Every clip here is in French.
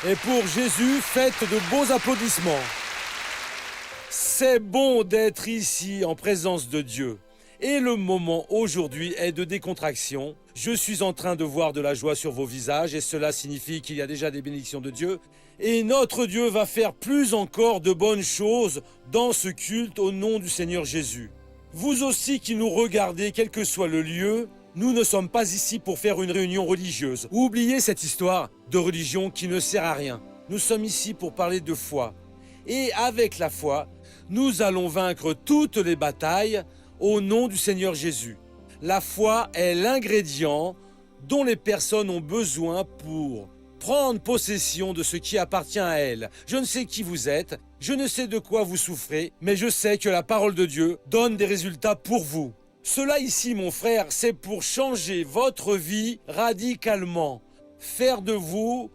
Et pour Jésus, faites de beaux applaudissements. C'est bon d'être ici en présence de Dieu. Et le moment aujourd'hui est de décontraction. Je suis en train de voir de la joie sur vos visages et cela signifie qu'il y a déjà des bénédictions de Dieu. Et notre Dieu va faire plus encore de bonnes choses dans ce culte au nom du Seigneur Jésus. Vous aussi qui nous regardez, quel que soit le lieu, nous ne sommes pas ici pour faire une réunion religieuse. Oubliez cette histoire de religion qui ne sert à rien. Nous sommes ici pour parler de foi. Et avec la foi, nous allons vaincre toutes les batailles au nom du Seigneur Jésus. La foi est l'ingrédient dont les personnes ont besoin pour prendre possession de ce qui appartient à elles. Je ne sais qui vous êtes, je ne sais de quoi vous souffrez, mais je sais que la parole de Dieu donne des résultats pour vous. Cela ici, mon frère, c'est pour changer votre vie radicalement. Faire de vous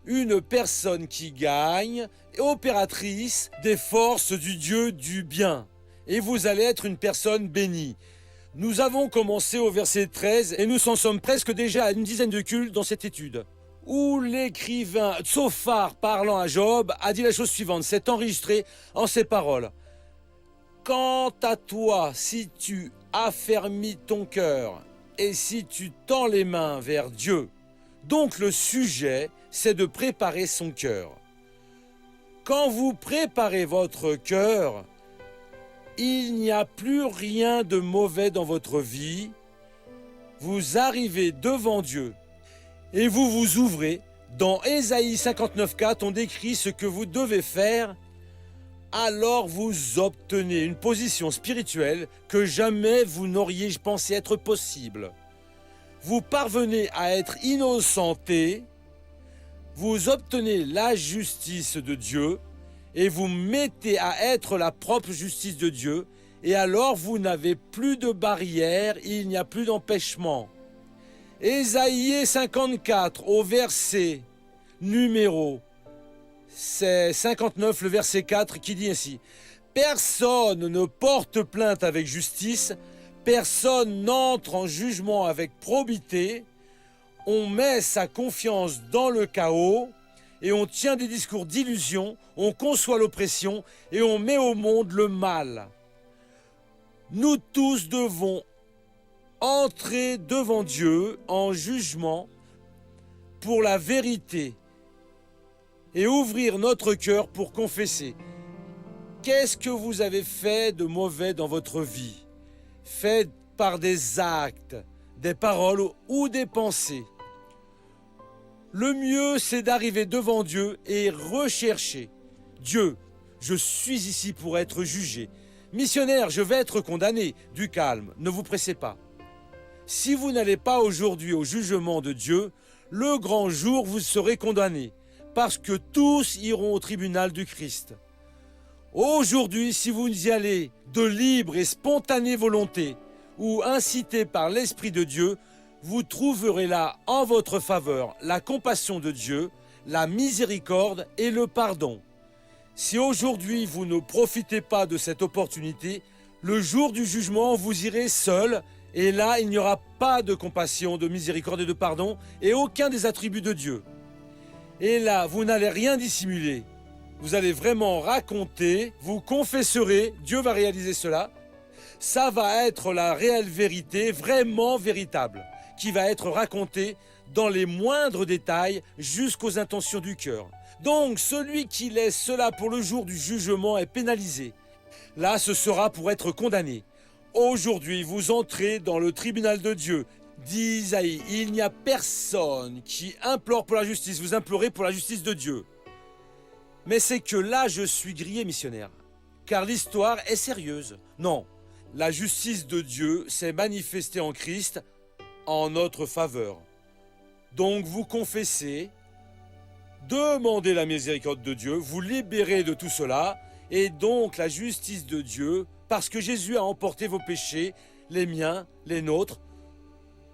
une personne qui gagne, opératrice des forces du Dieu du bien. Et vous allez être une personne bénie. Nous avons commencé au verset 13 et nous en sommes presque déjà à une dizaine de cultes dans cette étude. Où l'écrivain Tsophar, parlant à Job, a dit la chose suivante, c'est enregistré en ces paroles. Quant à toi, si tu affermis ton cœur et si tu tends les mains vers Dieu, donc le sujet, c'est de préparer son cœur. Quand vous préparez votre cœur, il n'y a plus rien de mauvais dans votre vie. Vous arrivez devant Dieu et vous vous ouvrez. Dans Ésaïe 59,4, on décrit ce que vous devez faire. Alors vous obtenez une position spirituelle que jamais vous n'auriez pensé être possible. Vous parvenez à être innocenté, vous obtenez la justice de Dieu et vous mettez à être la propre justice de Dieu et alors vous n'avez plus de barrières, il n'y a plus d'empêchement. Ésaïe 54 au verset numéro c'est 59, le verset 4, qui dit ainsi « Personne ne porte plainte avec justice, personne n'entre en jugement avec probité, on met sa confiance dans le chaos et on tient des discours d'illusion, on conçoit l'oppression et on met au monde le mal. Nous tous devons entrer devant Dieu en jugement pour la vérité. Et ouvrir notre cœur pour confesser. Qu'est-ce que vous avez fait de mauvais dans votre vie? Fait par des actes, des paroles ou des pensées. Le mieux, c'est d'arriver devant Dieu et rechercher. Dieu, je suis ici pour être jugé. Missionnaire, je vais être condamné. Du calme, ne vous pressez pas. Si vous n'allez pas aujourd'hui au jugement de Dieu, le grand jour, vous serez condamné. Parce que tous iront au tribunal du Christ. Aujourd'hui, si vous y allez de libre et spontanée volonté ou incité par l'Esprit de Dieu, vous trouverez là en votre faveur la compassion de Dieu, la miséricorde et le pardon. Si aujourd'hui vous ne profitez pas de cette opportunité, le jour du jugement, vous irez seul et là, il n'y aura pas de compassion, de miséricorde et de pardon et aucun des attributs de Dieu. Et là, vous n'allez rien dissimuler. Vous allez vraiment raconter, vous confesserez, Dieu va réaliser cela. Ça va être la réelle vérité, vraiment véritable, qui va être racontée dans les moindres détails jusqu'aux intentions du cœur. Donc, celui qui laisse cela pour le jour du jugement est pénalisé. Là, ce sera pour être condamné. Aujourd'hui, vous entrez dans le tribunal de Dieu. Dit Isaïe, il n'y a personne qui implore pour la justice, vous implorez pour la justice de Dieu. Mais c'est que là, je suis grillé, missionnaire, car l'histoire est sérieuse. Non, la justice de Dieu s'est manifestée en Christ en notre faveur. Donc vous confessez, demandez la miséricorde de Dieu, vous libérez de tout cela, et donc la justice de Dieu, parce que Jésus a emporté vos péchés, les miens, les nôtres,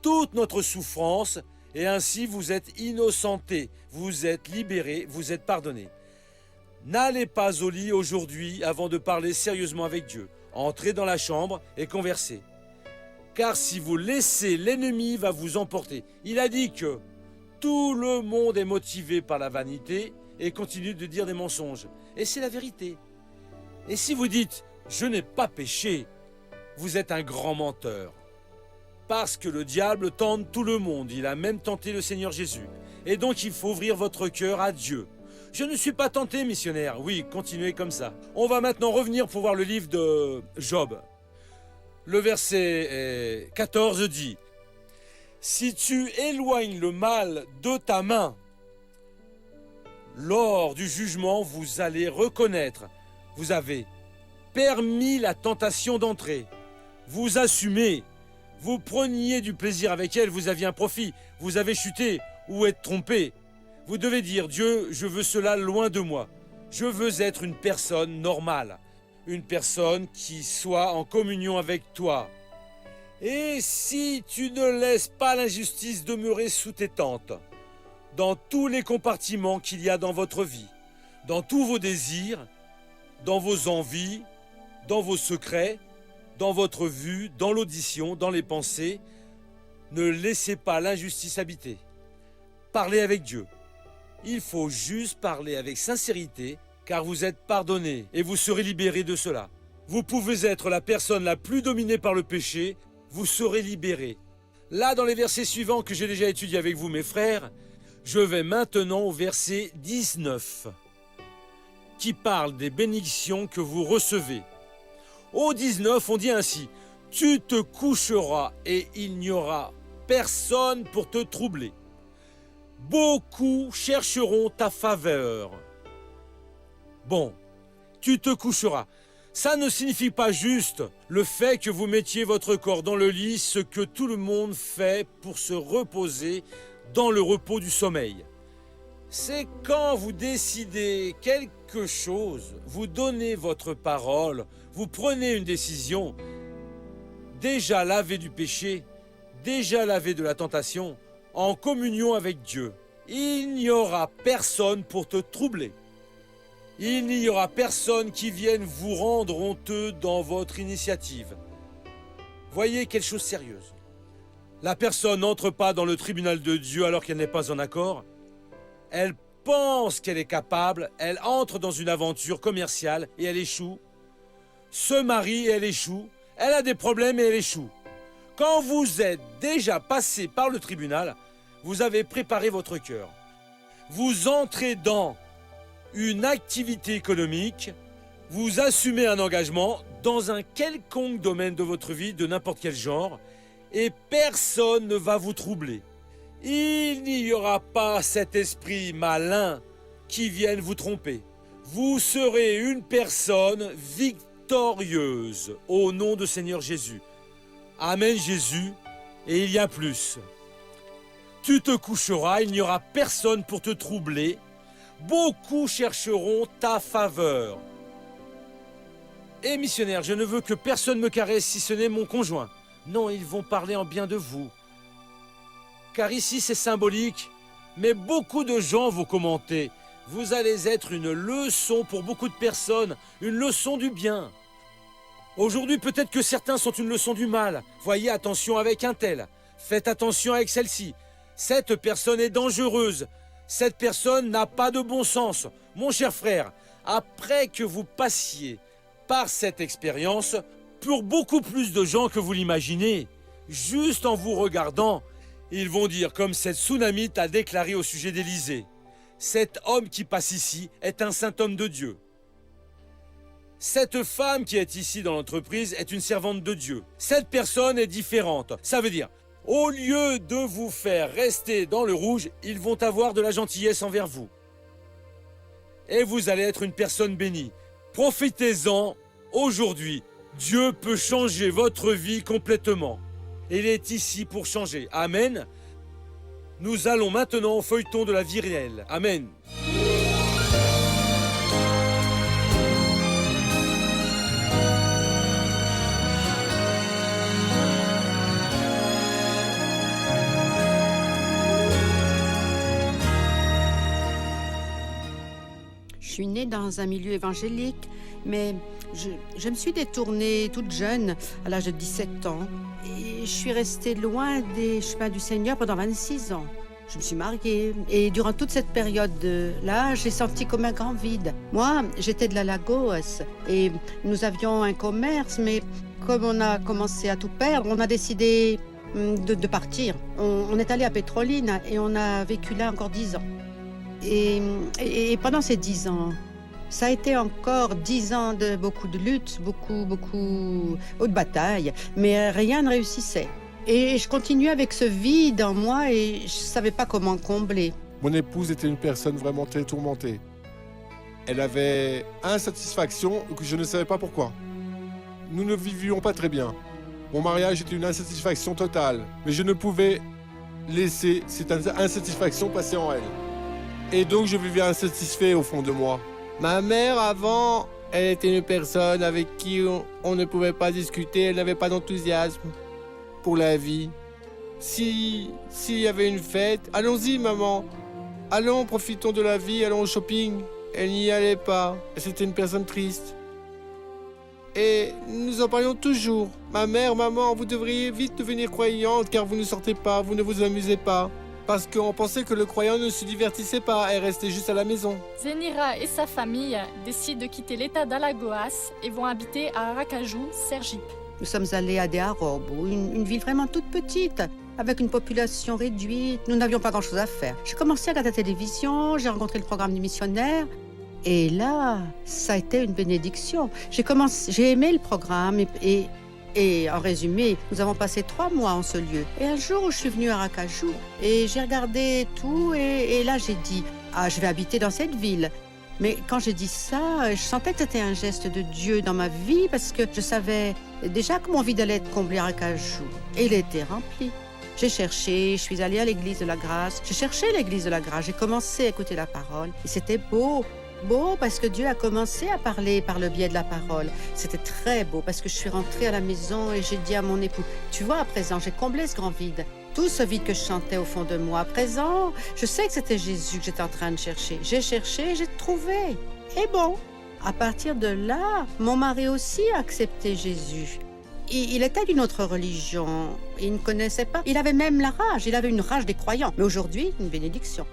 toute notre souffrance, et ainsi vous êtes innocentés, vous êtes libérés, vous êtes pardonnés. N'allez pas au lit aujourd'hui avant de parler sérieusement avec Dieu. Entrez dans la chambre et conversez. Car si vous laissez, l'ennemi va vous emporter. Il a dit que tout le monde est motivé par la vanité et continue de dire des mensonges. Et c'est la vérité. Et si vous dites « je n'ai pas péché », vous êtes un grand menteur. Parce que le diable tente tout le monde, il a même tenté le Seigneur Jésus. Et donc il faut ouvrir votre cœur à Dieu. Je ne suis pas tenté, missionnaire. Oui, continuez comme ça. On va maintenant revenir pour voir le livre de Job. Le verset 14 dit « Si tu éloignes le mal de ta main, lors du jugement, vous allez reconnaître, vous avez permis la tentation d'entrer, vous assumez, vous preniez du plaisir avec elle, vous aviez un profit, vous avez chuté ou êtes trompé. Vous devez dire, Dieu, je veux cela loin de moi. Je veux être une personne normale, une personne qui soit en communion avec toi. Et si tu ne laisses pas l'injustice demeurer sous tes tentes, dans tous les compartiments qu'il y a dans votre vie, dans tous vos désirs, dans vos envies, dans vos secrets, dans votre vue, dans l'audition, dans les pensées, ne laissez pas l'injustice habiter. Parlez avec Dieu. Il faut juste parler avec sincérité, car vous êtes pardonné et vous serez libéré de cela. Vous pouvez être la personne la plus dominée par le péché, vous serez libéré. Là, dans les versets suivants que j'ai déjà étudiés avec vous, mes frères, je vais maintenant au verset 19, qui parle des bénédictions que vous recevez. Au 19, on dit ainsi, « Tu te coucheras et il n'y aura personne pour te troubler. Beaucoup chercheront ta faveur. » Bon, tu te coucheras. Ça ne signifie pas juste le fait que vous mettiez votre corps dans le lit, ce que tout le monde fait pour se reposer dans le repos du sommeil. C'est quand vous décidez quelque chose, vous donnez votre parole, vous prenez une décision, déjà lavé du péché, déjà lavé de la tentation, en communion avec Dieu. Il n'y aura personne pour te troubler. Il n'y aura personne qui vienne vous rendre honteux dans votre initiative. Voyez quelle chose sérieuse. La personne n'entre pas dans le tribunal de Dieu alors qu'elle n'est pas en accord. Elle pense qu'elle est capable, elle entre dans une aventure commerciale et elle échoue. Se marie et elle échoue. Elle a des problèmes et elle échoue. Quand vous êtes déjà passé par le tribunal, vous avez préparé votre cœur. Vous entrez dans une activité économique, vous assumez un engagement dans un quelconque domaine de votre vie, de n'importe quel genre, et personne ne va vous troubler. Il n'y aura pas cet esprit malin qui vienne vous tromper. Vous serez une personne victorieuse au nom de Seigneur Jésus. Amen Jésus, et il y a plus. Tu te coucheras, il n'y aura personne pour te troubler. Beaucoup chercheront ta faveur. Et missionnaire, je ne veux que personne me caresse si ce n'est mon conjoint. Non, ils vont parler en bien de vous. Car ici c'est symbolique, mais beaucoup de gens vont commenter. Vous allez être une leçon pour beaucoup de personnes, une leçon du bien. Aujourd'hui, peut-être que certains sont une leçon du mal. Voyez, attention avec un tel. Faites attention avec celle-ci. Cette personne est dangereuse. Cette personne n'a pas de bon sens. Mon cher frère, après que vous passiez par cette expérience, pour beaucoup plus de gens que vous l'imaginez, juste en vous regardant, ils vont dire comme cette Sunamite a déclaré au sujet d'Élisée. Cet homme qui passe ici est un saint homme de Dieu. Cette femme qui est ici dans l'entreprise est une servante de Dieu. Cette personne est différente. Ça veut dire, au lieu de vous faire rester dans le rouge, ils vont avoir de la gentillesse envers vous. Et vous allez être une personne bénie. Profitez-en aujourd'hui. Dieu peut changer votre vie complètement. Il est ici pour changer. Amen. Nous allons maintenant au feuilleton de la vie réelle. Amen. Je suis née dans un milieu évangélique, mais je me suis détournée toute jeune, à l'âge de 17 ans. Et je suis restée loin des chemins du Seigneur pendant 26 ans. Je me suis mariée et durant toute cette période-là, j'ai senti comme un grand vide. Moi, j'étais de la Lagos et nous avions un commerce, mais comme on a commencé à tout perdre, on a décidé de partir. On est allé à Pétroline et on a vécu là encore 10 ans. Et pendant ces 10 ans, ça a été encore 10 ans de beaucoup de luttes, beaucoup de batailles, mais rien ne réussissait. Et je continuais avec ce vide en moi et je ne savais pas comment combler. Mon épouse était une personne vraiment très tourmentée. Elle avait insatisfaction que je ne savais pas pourquoi. Nous ne vivions pas très bien. Mon mariage était une insatisfaction totale, mais je ne pouvais laisser cette insatisfaction passer en elle. Et donc je vivais insatisfait au fond de moi. Ma mère, avant, elle était une personne avec qui on ne pouvait pas discuter, elle n'avait pas d'enthousiasme pour la vie. S'il y avait une fête, allons-y maman, allons, profitons de la vie, allons au shopping. Elle n'y allait pas, c'était une personne triste. Et nous en parlions toujours. Ma mère, maman, vous devriez vite devenir croyante car vous ne sortez pas, vous ne vous amusez pas. Parce qu'on pensait que le croyant ne se divertissait pas, elle restait juste à la maison. Zenira et sa famille décident de quitter l'état d'Alagoas et vont habiter à Aracaju, Sergipe. Nous sommes allés à Dearobo, une ville vraiment toute petite, avec une population réduite. Nous n'avions pas grand-chose à faire. J'ai commencé à regarder la télévision, j'ai rencontré le programme du missionnaire. Et là, ça a été une bénédiction. J'ai aimé le programme et en résumé, nous avons passé 3 mois en ce lieu. Et un jour, je suis venue à Aracaju et j'ai regardé tout et là, j'ai dit « Ah, je vais habiter dans cette ville ». Mais quand j'ai dit ça, je sentais que c'était un geste de Dieu dans ma vie parce que je savais déjà que mon vide allait être comblé à Aracaju. Et il était rempli. J'ai cherché, je suis allée à l'église de la Grâce. J'ai cherché l'église de la Grâce, j'ai commencé à écouter la parole. Et c'était beau. Beau parce que Dieu a commencé à parler par le biais de la parole. C'était très beau parce que je suis rentrée à la maison et j'ai dit à mon époux, tu vois, à présent, j'ai comblé ce grand vide. Tout ce vide que je chantais au fond de moi. À présent, je sais que c'était Jésus que j'étais en train de chercher. J'ai cherché, j'ai trouvé. Et bon, à partir de là, mon mari aussi a accepté Jésus. Il était d'une autre religion. Il ne connaissait pas. Il avait même la rage. Il avait une rage des croyants. Mais aujourd'hui, une bénédiction.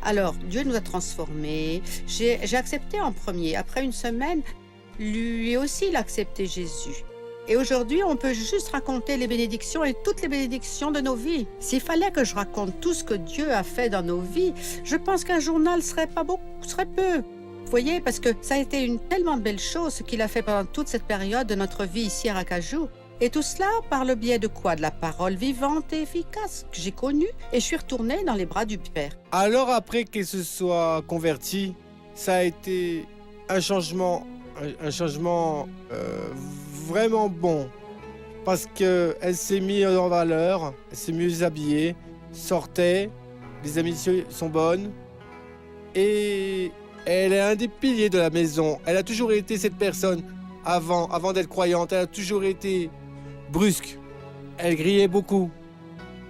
Alors, Dieu nous a transformés. J'ai accepté en premier. Après une semaine, lui aussi, il a accepté Jésus. Et aujourd'hui, on peut juste raconter les bénédictions et toutes les bénédictions de nos vies. S'il fallait que je raconte tout ce que Dieu a fait dans nos vies, je pense qu'un journal serait pas beaucoup, serait peu. Vous voyez, parce que ça a été une tellement belle chose ce qu'il a fait pendant toute cette période de notre vie ici à Aracaju. Et tout cela par le biais de quoi? De la parole vivante et efficace que j'ai connue et je suis retournée dans les bras du Père. Alors après qu'elle se soit convertie, ça a été un changement vraiment bon. Parce qu'elle s'est mise en valeur, elle s'est mieux habillée, sortait, les amitiés sont bonnes. Et elle est un des piliers de la maison. Elle a toujours été cette personne avant d'être croyante. Elle a toujours été brusque. Elle grillait beaucoup.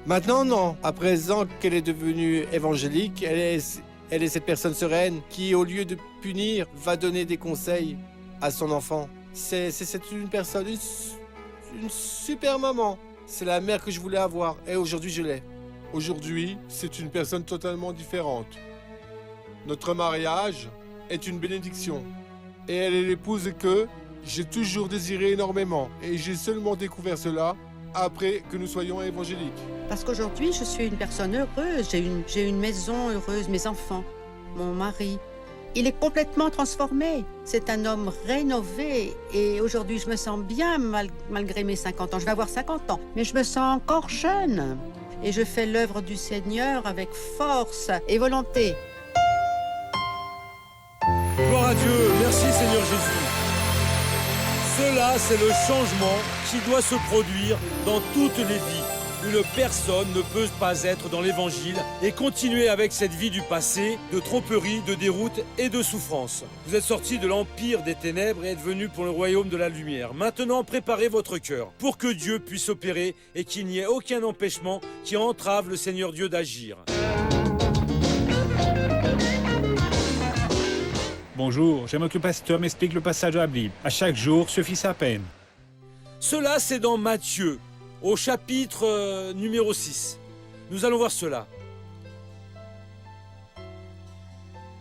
Maintenant, non. À présent qu'elle est devenue évangélique, elle est cette personne sereine qui, au lieu de punir, va donner des conseils à son enfant. C'est une personne, une super maman. C'est la mère que je voulais avoir et aujourd'hui je l'ai. Aujourd'hui, c'est une personne totalement différente. Notre mariage est une bénédiction et elle est l'épouse que j'ai toujours désiré énormément et j'ai seulement découvert cela après que nous soyons évangéliques. Parce qu'aujourd'hui, je suis une personne heureuse. J'ai une maison heureuse, mes enfants, mon mari. Il est complètement transformé. C'est un homme rénové et aujourd'hui, je me sens bien malgré mes 50 ans. Je vais avoir 50 ans, mais je me sens encore jeune. Et je fais l'œuvre du Seigneur avec force et volonté. Gloire à Dieu, merci Seigneur Jésus. Cela, c'est le changement qui doit se produire dans toutes les vies. Une personne ne peut pas être dans l'Évangile et continuer avec cette vie du passé, de tromperie, de déroute et de souffrance. Vous êtes sortis de l'empire des ténèbres et êtes venus pour le royaume de la lumière. Maintenant, préparez votre cœur pour que Dieu puisse opérer et qu'il n'y ait aucun empêchement qui entrave le Seigneur Dieu d'agir. Bonjour, j'aimerais que le pasteur m'explique le passage de la Bible. À chaque jour suffit sa peine. Cela, c'est dans Matthieu, au chapitre numéro 6. Nous allons voir cela.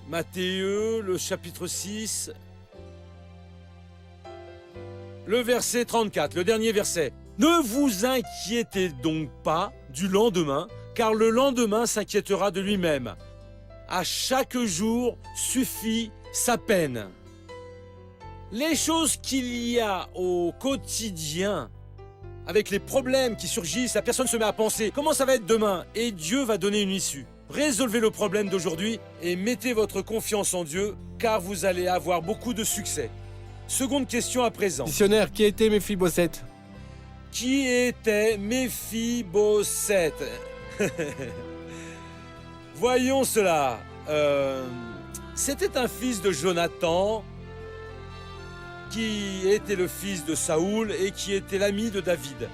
Matthieu, le chapitre 6, le verset 34, le dernier verset. Ne vous inquiétez donc pas du lendemain, car le lendemain s'inquiétera de lui-même. À chaque jour suffit sa peine. Les choses qu'il y a au quotidien, avec les problèmes qui surgissent, la personne se met à penser comment ça va être demain et Dieu va donner une issue. Résolvez le problème d'aujourd'hui et mettez votre confiance en Dieu car vous allez avoir beaucoup de succès. Seconde question à présent. Missionnaire, qui était Méphibosheth? Qui était Méphibosheth? Voyons cela. C'était un fils de Jonathan qui était le fils de Saoul et qui était l'ami de David.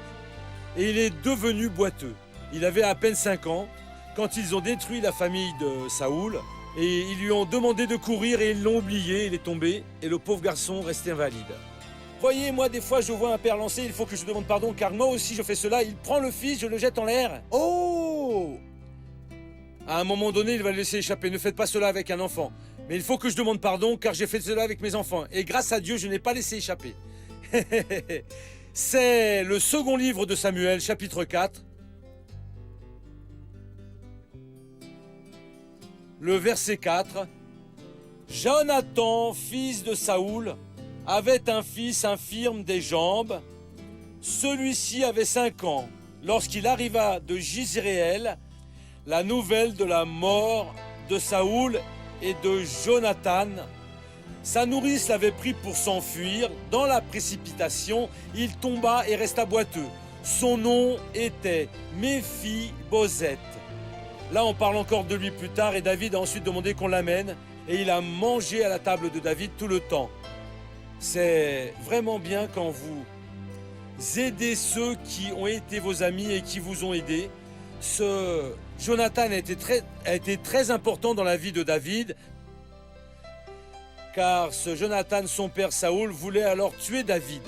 Et il est devenu boiteux. Il avait à peine 5 ans quand ils ont détruit la famille de Saoul et ils lui ont demandé de courir et ils l'ont oublié, il est tombé et le pauvre garçon restait invalide. Voyez, moi des fois je vois un père lancer, il faut que je demande pardon car moi aussi je fais cela, il prend le fils, je le jette en l'air. Oh! À un moment donné, il va le laisser échapper, ne faites pas cela avec un enfant. Mais il faut que je demande pardon car j'ai fait cela avec mes enfants. Et grâce à Dieu, je n'ai pas laissé échapper. C'est le second livre de Samuel, chapitre 4. Le verset 4. Jonathan, fils de Saoul, avait un fils infirme des jambes. Celui-ci avait 5 ans lorsqu'il arriva de Jizréel la nouvelle de la mort de Saoul et de Jonathan. Sa nourrice l'avait pris pour s'enfuir. Dans la précipitation, il tomba et resta boiteux. Son nom était Méphibosheth. Là, on parle encore de lui plus tard et David a ensuite demandé qu'on l'amène et il a mangé à la table de David tout le temps. C'est vraiment bien quand vous aidez ceux qui ont été vos amis et qui vous ont aidé. Ce Jonathan a été très important dans la vie de David, car ce Jonathan, son père Saoul, voulait alors tuer David.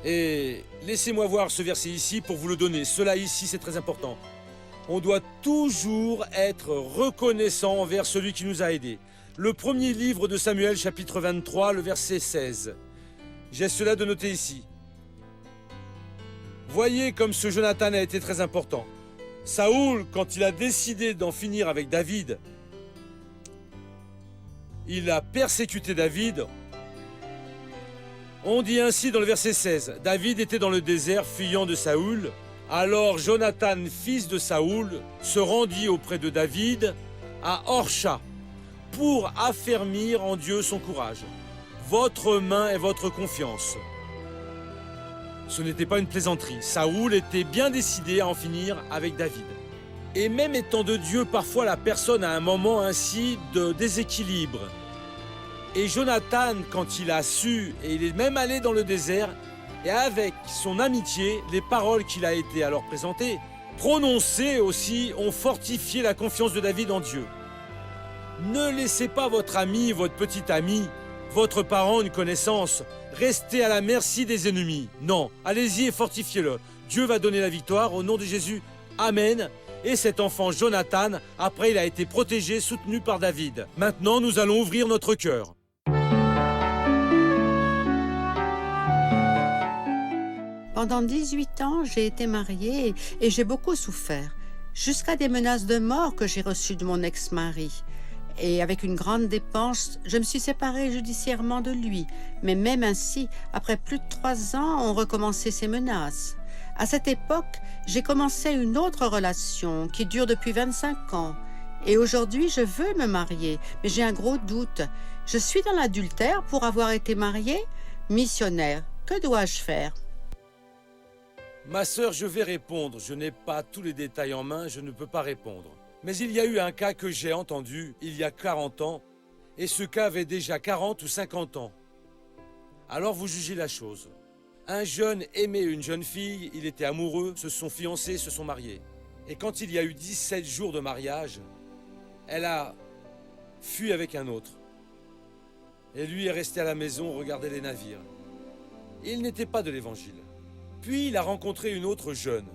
Et laissez-moi voir ce verset ici pour vous le donner. Cela ici, c'est très important. On doit toujours être reconnaissant envers celui qui nous a aidés. Le premier livre de Samuel, chapitre 23, le verset 16. J'ai cela de noter ici. Voyez comme ce Jonathan a été très important. Saoul, quand il a décidé d'en finir avec David, il a persécuté David. On dit ainsi dans le verset 16, David était dans le désert fuyant de Saoul. Alors Jonathan, fils de Saoul, se rendit auprès de David à Orcha pour affermir en Dieu son courage. Votre main et votre confiance. Ce n'était pas une plaisanterie. Saoul était bien décidé à en finir avec David. Et même étant de Dieu, parfois la personne a un moment ainsi de déséquilibre. Et Jonathan, quand il a su, et il est même allé dans le désert, et avec son amitié, les paroles qu'il a été alors présentées, prononcées aussi, ont fortifié la confiance de David en Dieu. Ne laissez pas votre ami, votre petit ami, votre parent, une connaissance, rester à la merci des ennemis. Non, allez-y et fortifiez-le. Dieu va donner la victoire au nom de Jésus. Amen. Et cet enfant Jonathan, après il a été protégé, soutenu par David. Maintenant, nous allons ouvrir notre cœur. Pendant 18 ans, j'ai été mariée et j'ai beaucoup souffert, jusqu'à des menaces de mort que j'ai reçues de mon ex-mari. Et avec une grande dépense, je me suis séparée judiciairement de lui. Mais même ainsi, après plus de 3 ans, on recommençait ces menaces. À cette époque, j'ai commencé une autre relation qui dure depuis 25 ans. Et aujourd'hui, je veux me marier, mais j'ai un gros doute. Je suis dans l'adultère pour avoir été mariée? Missionnaire, que dois-je faire? Ma sœur, je vais répondre. Je n'ai pas tous les détails en main, je ne peux pas répondre. Mais il y a eu un cas que j'ai entendu il y a 40 ans, et ce cas avait déjà 40 ou 50 ans. Alors vous jugez la chose. Un jeune aimait une jeune fille, il était amoureux, se sont fiancés, se sont mariés. Et quand il y a eu 17 jours de mariage, elle a fui avec un autre. Et lui est resté à la maison, regarder les navires. Il n'était pas de l'évangile. Puis il a rencontré une autre jeune.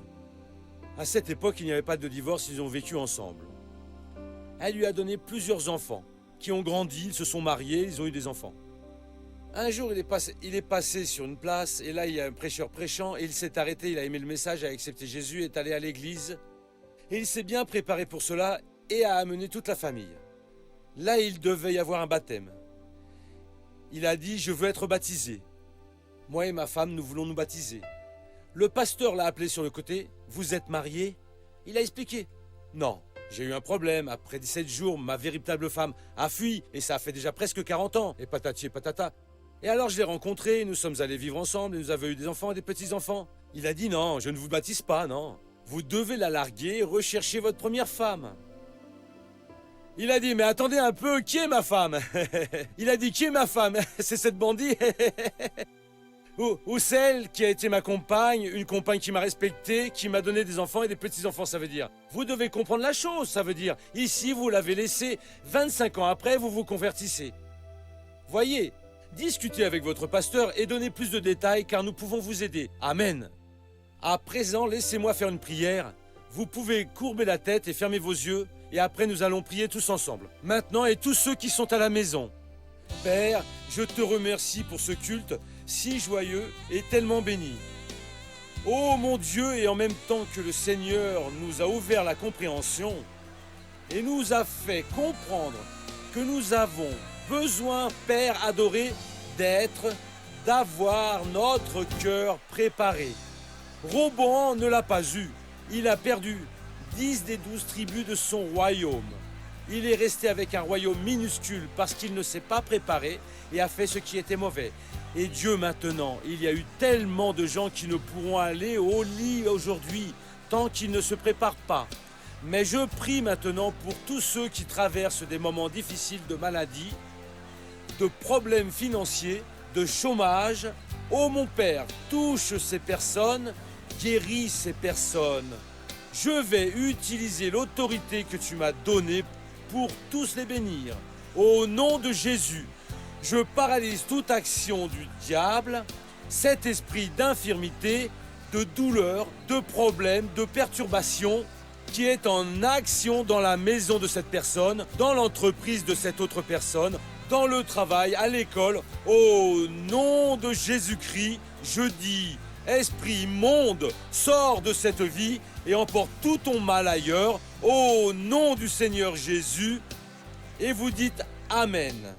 À cette époque, il n'y avait pas de divorce, ils ont vécu ensemble. Elle lui a donné plusieurs enfants. qui ont grandi, ils se sont mariés, ils ont eu des enfants. Un jour, il est passé sur une place, et là, il y a un prêcheur prêchant, et il s'est arrêté, il a aimé le message, a accepté Jésus, est allé à l'église, et il s'est bien préparé pour cela, et a amené toute la famille. Là, il devait y avoir un baptême. Il a dit, je veux être baptisé. Moi et ma femme, nous voulons nous baptiser. Le pasteur l'a appelé sur le côté, vous êtes marié? Il a expliqué. Non, j'ai eu un problème. Après 17 jours, ma véritable femme a fui et ça a fait déjà presque 40 ans. Et patati et patata. Et alors je l'ai rencontré, nous sommes allés vivre ensemble et nous avons eu des enfants et des petits-enfants. Il a dit non, je ne vous baptise pas, non. Vous devez la larguer et rechercher votre première femme. Il a dit, mais attendez un peu, qui est ma femme? Il a dit, qui est ma femme? C'est cette bandit? Ou celle qui a été ma compagne, une compagne qui m'a respecté, qui m'a donné des enfants et des petits-enfants, ça veut dire. Vous devez comprendre la chose, ça veut dire. Ici, vous l'avez laissé, 25 ans après, vous vous convertissez. Voyez, discutez avec votre pasteur et donnez plus de détails car nous pouvons vous aider. Amen. À présent, laissez-moi faire une prière. Vous pouvez courber la tête et fermer vos yeux et après nous allons prier tous ensemble. Maintenant et tous ceux qui sont à la maison. Père, je te remercie pour ce culte si joyeux et tellement béni. Oh mon Dieu, et en même temps que le Seigneur nous a ouvert la compréhension et nous a fait comprendre que nous avons besoin, Père adoré, d'avoir notre cœur préparé. Roboam ne l'a pas eu, il a perdu 10 des 12 tribus de son royaume. Il est resté avec un royaume minuscule parce qu'il ne s'est pas préparé et a fait ce qui était mauvais. Et Dieu maintenant, il y a eu tellement de gens qui ne pourront aller au lit aujourd'hui tant qu'ils ne se préparent pas. Mais je prie maintenant pour tous ceux qui traversent des moments difficiles de maladie, de problèmes financiers, de chômage. Oh mon Père, touche ces personnes, guéris ces personnes. Je vais utiliser l'autorité que tu m'as donnée pour tous les bénir. Au nom de Jésus, je paralyse toute action du diable, cet esprit d'infirmité, de douleur, de problème, de perturbation qui est en action dans la maison de cette personne, dans l'entreprise de cette autre personne, dans le travail, à l'école. Au nom de Jésus-Christ, je dis, esprit immonde, sors de cette vie et emporte tout ton mal ailleurs, au nom du Seigneur Jésus. Et vous dites Amen.